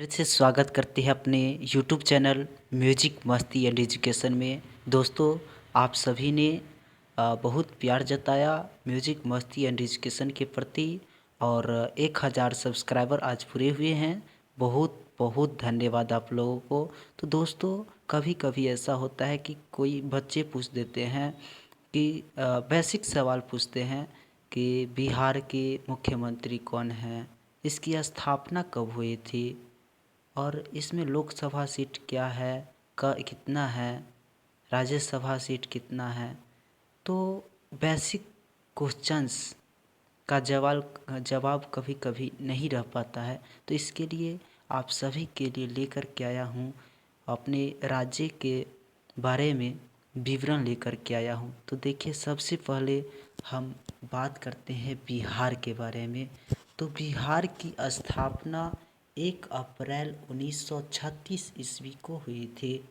फिर से स्वागत करते हैं अपने यूट्यूब चैनल म्यूजिक मस्ती एंड एजुकेशन में। दोस्तों, आप सभी ने बहुत प्यार जताया म्यूजिक मस्ती एंड एजुकेशन के प्रति और 1000 सब्सक्राइबर आज पूरे हुए हैं। बहुत बहुत धन्यवाद आप लोगों को। तो दोस्तों, कभी कभी ऐसा होता है कि कोई बच्चे पूछ देते हैं कि बेसिक सवाल पूछते हैं कि बिहार के मुख्यमंत्री कौन हैं, इसकी स्थापना कब हुई थी और इसमें लोकसभा सीट क्या है, कितना है, राज्यसभा सीट कितना है। तो बेसिक क्वेश्चंस का जवाब कभी कभी नहीं रह पाता है। तो इसके लिए आप सभी के लिए लेकर के आया हूँ, अपने राज्य के बारे में विवरण लेकर के आया हूँ। तो देखिए, सबसे पहले हम बात करते हैं बिहार के बारे में। तो बिहार की स्थापना 1 अप्रैल 1936 ईस्वी को हुई थी।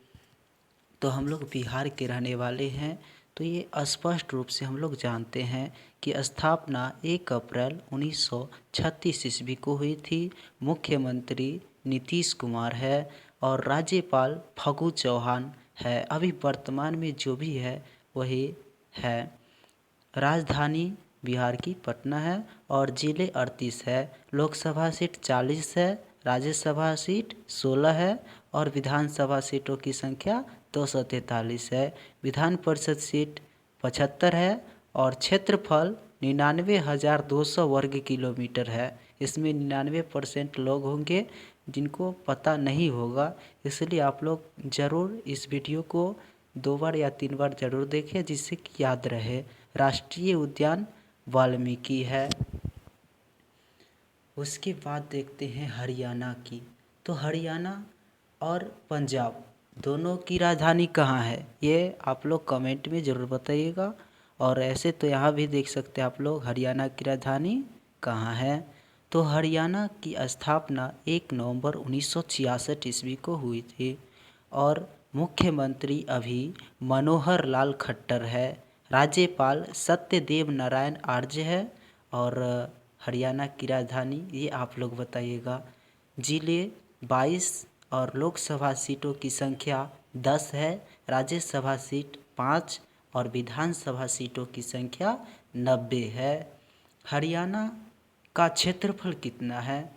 तो हम लोग बिहार के रहने वाले हैं, तो ये स्पष्ट रूप से हम लोग जानते हैं कि स्थापना 1 अप्रैल 1936 ईस्वी को हुई थी। मुख्यमंत्री नीतीश कुमार है और राज्यपाल फागू चौहान है। अभी वर्तमान में जो भी है वही है। राजधानी बिहार की पटना है और जिले 38 है। लोकसभा सीट 40 है, राज्यसभा सीट 16 है और विधानसभा सीटों की संख्या 243 है। विधान परिषद सीट 75 है और क्षेत्रफल 99,200 वर्ग किलोमीटर है। इसमें 99% लोग होंगे जिनको पता नहीं होगा, इसलिए आप लोग ज़रूर इस वीडियो को 2 बार या 3 बार ज़रूर देखें जिससे कि याद रहे। राष्ट्रीय उद्यान वाल्मीकि है। उसके बाद देखते हैं हरियाणा की। तो हरियाणा और पंजाब दोनों की राजधानी कहाँ है, ये आप लोग कमेंट में ज़रूर बताइएगा। और ऐसे तो यहाँ भी देख सकते हैं आप लोग हरियाणा की राजधानी कहाँ है। तो हरियाणा की स्थापना 1 नवंबर 1966 ईस्वी को हुई थी और मुख्यमंत्री अभी मनोहर लाल खट्टर है। राज्यपाल सत्यदेव नारायण आर्य है और हरियाणा की राजधानी ये आप लोग बताइएगा। जिले 22 और लोकसभा सीटों की संख्या 10 है। राज्यसभा सीट 5 और विधानसभा सीटों की संख्या 90 है। हरियाणा का क्षेत्रफल कितना है?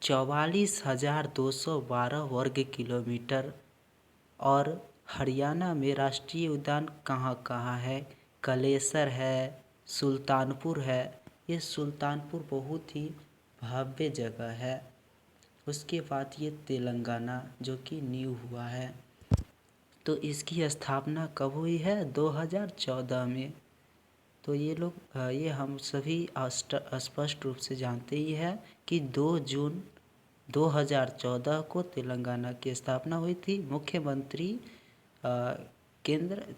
44,212 वर्ग किलोमीटर। और हरियाणा में राष्ट्रीय उद्यान कहाँ कहाँ है? कलेसर है, सुल्तानपुर है। ये सुल्तानपुर बहुत ही भव्य जगह है। उसके बाद ये तेलंगाना जो कि न्यू हुआ है। तो इसकी स्थापना कब हुई है? 2014 में। तो ये हम सभी स्पष्ट रूप से जानते ही है कि 2 जून 2014 को तेलंगाना की स्थापना हुई थी। मुख्यमंत्री केंद्र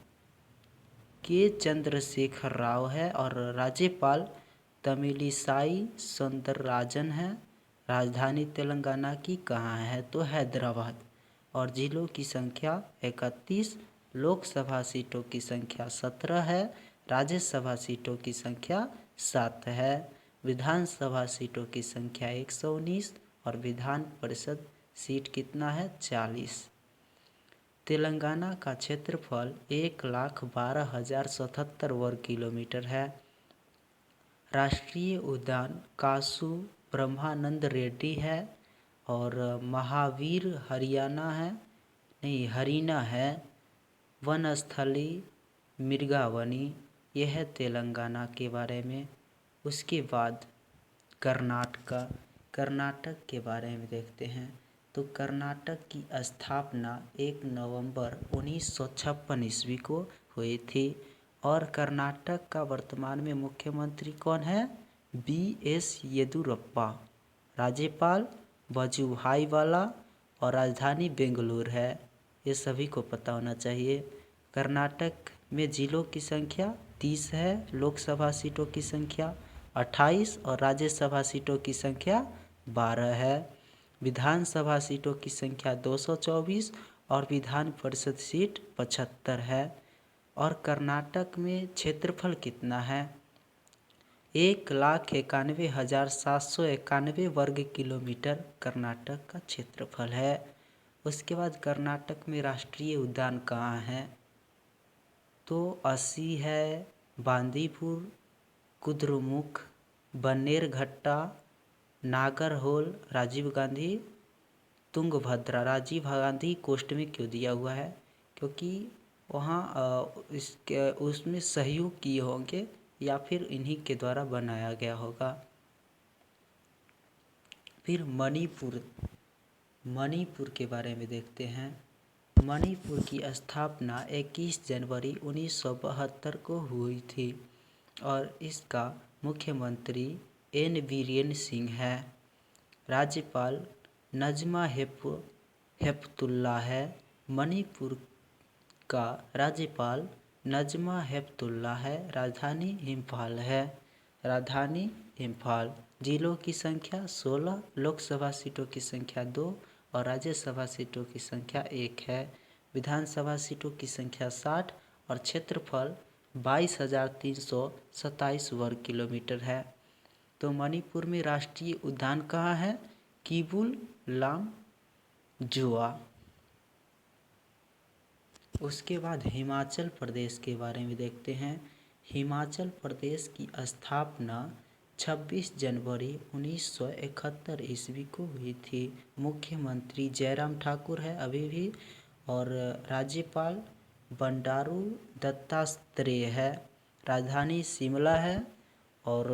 के चंद्रशेखर राव है और राज्यपाल तमिलिसाई सौंदरराजन है। राजधानी तेलंगाना की कहाँ है? तो हैदराबाद। और जिलों की संख्या 31, लोकसभा सीटों की संख्या 17 है, राज्यसभा सीटों की संख्या 7 है, विधानसभा सीटों की संख्या 119 और विधान परिषद सीट कितना है? 40। तेलंगाना का क्षेत्रफल 1,12,077 वर्ग किलोमीटर है। राष्ट्रीय उद्यान कासु ब्रह्मानंद रेड्डी है और महावीर हरियाणा है, नहीं हरीना है। वनस्थली मृगावनी, यह है तेलंगाना के बारे में। उसके बाद कर्नाटक के बारे में देखते हैं। तो कर्नाटक की स्थापना 1 नवंबर 1956 ईस्वी को हुई थी और कर्नाटक का वर्तमान में मुख्यमंत्री कौन है? BS येदियुरप्पा। राज्यपाल वजुभाई वाला और राजधानी बेंगलुरु है। ये सभी को पता होना चाहिए। कर्नाटक में जिलों की संख्या 30 है, लोकसभा सीटों की संख्या 28 और राज्यसभा सीटों की संख्या 12 है। विधानसभा सीटों की संख्या 224 और विधान परिषद सीट 75 है। और कर्नाटक में क्षेत्रफल कितना है? 1,91,791 वर्ग किलोमीटर कर्नाटक का क्षेत्रफल है। उसके बाद कर्नाटक में राष्ट्रीय उद्यान कहाँ है? तो अस्सी है, बांदीपुर, कुद्रेमुख, बन्नेरघट्टा, नागरहोल, राजीव गांधी, तुंगभद्रा। राजीव गांधी कोष्ट में क्यों दिया हुआ है? क्योंकि वहाँ इसके उसमें सहयोग किए होंगे या फिर इन्हीं के द्वारा बनाया गया होगा। फिर मणिपुर के बारे में देखते हैं। मणिपुर की स्थापना 21 जनवरी 1972 को हुई थी और इसका मुख्यमंत्री एन बीरेन सिंह है। राज्यपाल नजमा हेपतुल्ला है। मणिपुर का राज्यपाल नजमा हेपतुल्ला है। राजधानी इम्फाल है। राजधानी इम्फाल। जिलों की संख्या 16, लोकसभा सीटों की संख्या 2 और राज्यसभा सीटों की संख्या 1 है। विधानसभा सीटों की संख्या 60 और क्षेत्रफल 22,327 वर्ग किलोमीटर है। तो मणिपुर में राष्ट्रीय उद्यान कहाँ है? किबुल लामजुआ। उसके बाद हिमाचल प्रदेश के बारे में देखते हैं। हिमाचल प्रदेश की स्थापना 26 जनवरी 1971 ईस्वी को हुई थी। मुख्यमंत्री जयराम ठाकुर है अभी भी और राज्यपाल बंडारू दत्तात्रेय है। राजधानी शिमला है और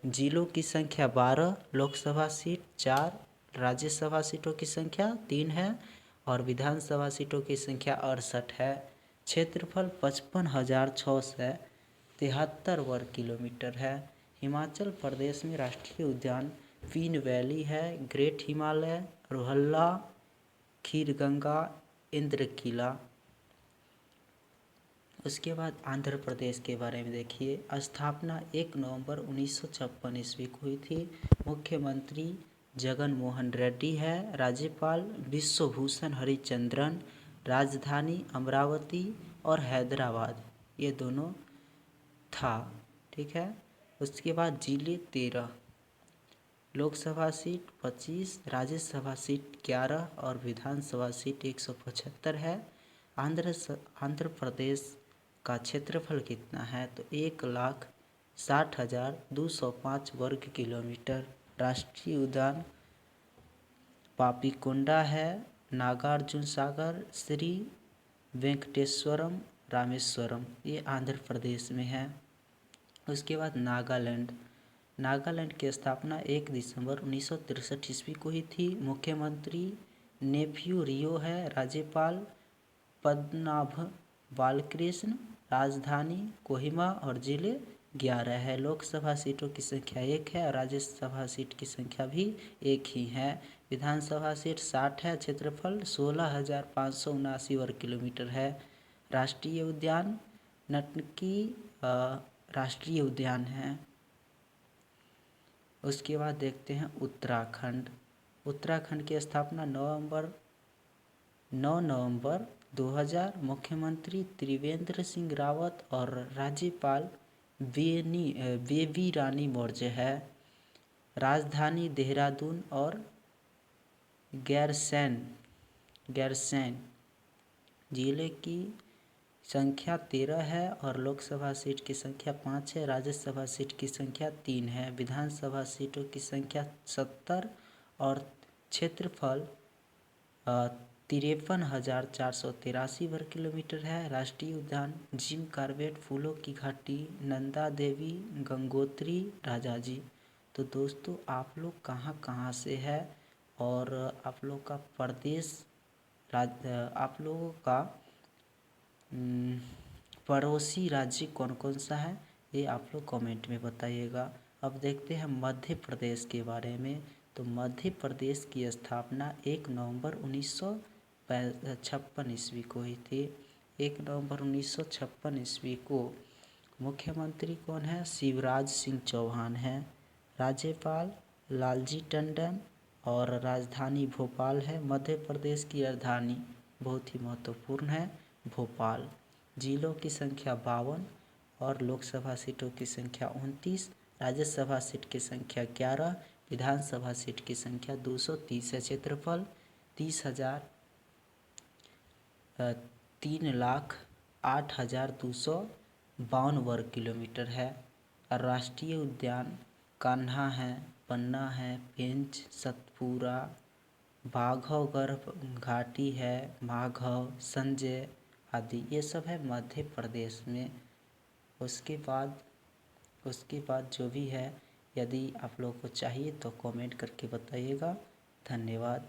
जिलों की संख्या 12, लोकसभा सीट 4, राज्यसभा सीटों की संख्या 3 है और विधानसभा सीटों की संख्या 68 है। क्षेत्रफल 55,673 वर्ग किलोमीटर है। हिमाचल प्रदेश में राष्ट्रीय उद्यान पीन वैली है, ग्रेट हिमालय, रोहल्ला, खीरगंगा, इंद्रकीला। उसके बाद आंध्र प्रदेश के बारे में देखिए। स्थापना 1 नवंबर 1956 ईस्वी को हुई थी। मुख्यमंत्री जगन मोहन रेड्डी है। राज्यपाल विश्वभूषण हरिचंद्रन। राजधानी अमरावती और हैदराबाद ये दोनों था। ठीक है। उसके बाद जिले 13, लोकसभा सीट 25, राज्यसभा सीट 11 और विधानसभा सीट 175 है। आंध्र प्रदेश का क्षेत्रफल कितना है? तो 1,60,205 वर्ग किलोमीटर। राष्ट्रीय उद्यान पापीकोंडा है, नागार्जुन सागर, श्री वेंकटेश्वरम, रामेश्वरम ये आंध्र प्रदेश में है। उसके बाद नागालैंड की स्थापना 1 दिसंबर 1963 ईस्वी को हुई थी। मुख्यमंत्री नेफ्यू रियो है। राज्यपाल पद्मनाभ बालकृष्ण। राजधानी कोहिमा और जिले 11 है। लोकसभा सीटों की संख्या 1 है और राज्यसभा सीट की संख्या भी 1 ही है। विधानसभा सीट 60 है। क्षेत्रफल 16,579 वर्ग किलोमीटर है। राष्ट्रीय उद्यान नटकी राष्ट्रीय उद्यान है। उसके बाद देखते हैं उत्तराखंड की स्थापना 9 नवंबर 2000। मुख्यमंत्री त्रिवेंद्र सिंह रावत और राज्यपाल बेबी रानी मौर्य है। राजधानी देहरादून और गैरसैंण। जिले की संख्या 13 है और लोकसभा सीट की संख्या 5 है। राज्यसभा सीट की संख्या 3 है। विधानसभा सीटों की संख्या 70 और क्षेत्रफल 53,483 वर्ग किलोमीटर है। राष्ट्रीय उद्यान जिम कॉर्बेट, फूलों की घाटी, नंदा देवी, गंगोत्री, राजाजी। तो दोस्तों आप लोग कहाँ कहाँ से है और आप लोग का प्रदेश आप लोगों का पड़ोसी राज्य कौन कौन सा है ये आप लोग कमेंट में बताइएगा। अब देखते हैं मध्य प्रदेश के बारे में। तो मध्य प्रदेश की स्थापना 1 नवंबर 1956 ईस्वी को हुई थी। 1 नवंबर 1956 ईस्वी को मुख्यमंत्री कौन है? शिवराज सिंह चौहान है। राज्यपाल लालजी टंडन और राजधानी भोपाल है। मध्य प्रदेश की राजधानी बहुत ही महत्वपूर्ण है भोपाल। जिलों की संख्या 52 और लोकसभा सीटों की संख्या 29, राज्यसभा सीट की संख्या 11, विधानसभा सीट की संख्या 230 है। क्षेत्रफल 3,08,252 वर्ग किलोमीटर है। राष्ट्रीय उद्यान कान्हा है, पन्ना है, पेंच, सतपुरा, बाघवगढ़ घाटी है, माघव, संजय आदि ये सब है मध्य प्रदेश में। उसके बाद जो भी है, यदि आप लोगों को चाहिए तो कमेंट करके बताइएगा। धन्यवाद।